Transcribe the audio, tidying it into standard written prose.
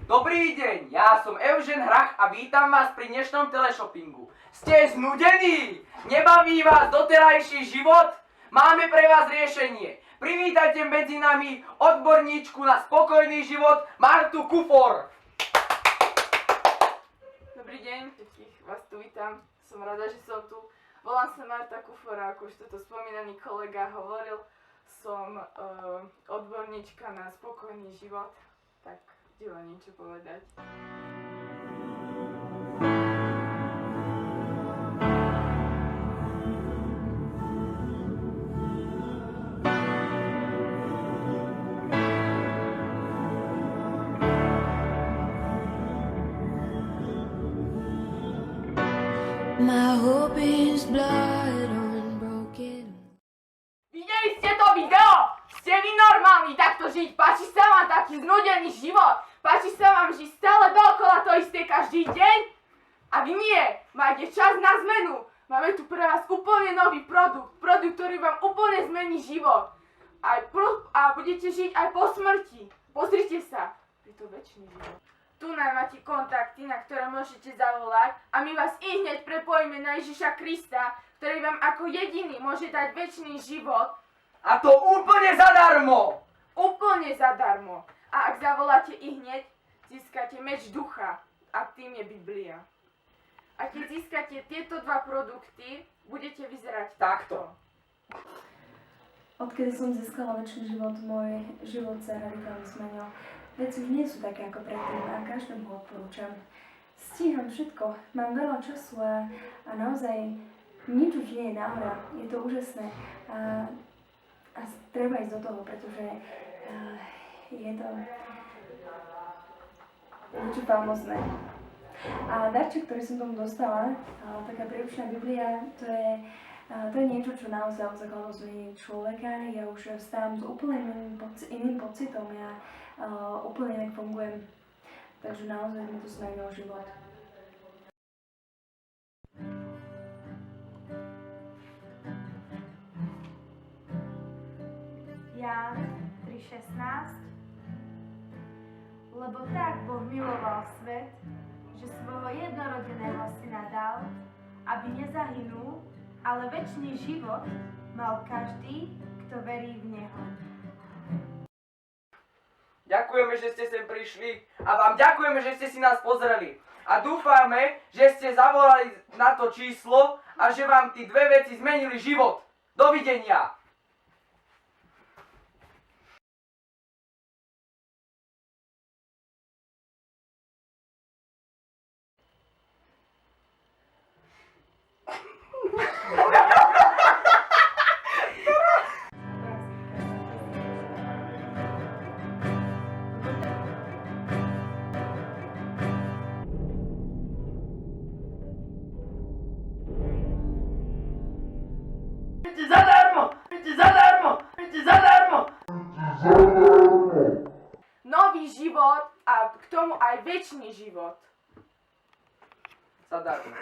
Dobrý deň, ja som Eugen Hrach a vítam vás pri dnešnom teleshoppingu. Ste znudení? Nebaví vás doterajší život? Máme pre vás riešenie. Privítajte medzi nami odborníčku na spokojný život Martu Kufor. Dobrý deň, všetkých vás tu vítam. Som rada, že som tu. Volám sa Marta Kufora, ako už toto spomínaný kolega hovoril. Som odborníčka na spokojný život. Tak, idem vám niečo povedať. My hope is blood on broken. Videli ste to video? Ste vy normálni takto žiť? Páči sa vám taký znudený život? Páči sa vám žiť stále dookola to isté každý deň? Ak nie, máte čas na zmenu. Máme tu pre vás úplne nový produkt, ktorý vám úplne zmení život. A budete žiť aj po smrti. Pozrite sa, je to večný život. Tu nám máte kontakty, na ktoré môžete zavolať a my vás hneď prepojíme na Ježiša Krista, ktorý vám ako jediný môže dať večný život. A to úplne zadarmo! Úplne zadarmo. A ak zavoláte hneď, získate meč ducha a tým je Biblia. A keď získate tieto dva produkty, budete vyzerať takto. Odkedy som získala väčší život, môj život sa radikálne zmenil. Veci už nie sú také ako predtým a každému ho odporúčam. Stíham všetko, mám veľa času a naozaj nič už nie je náhoda. Je to úžasné a treba ísť do toho, pretože je to niečo famózne. A darček, ktorý som tomu dostala, taká príručná Biblia, to je niečo, čo naozaj od základu zmení človeka. Ja už vstávam s úplne iným pocitom, ja úplne inak fungujem. Takže naozaj mi to zmenilo život. Ján 3:16. Lebo tak Boh miloval svet, že svojho jednorodeného syna dal, aby nezahynul, ale večný život mal každý, kto verí v Neho. Ďakujeme, že ste sem prišli a vám ďakujeme, že ste si nás pozreli. A dúfame, že ste zavolali na to číslo a že vám tí dve veci zmenili život. Dovidenia! Zadarmo! Nový život a k tomu aj večný život. Zadarmo.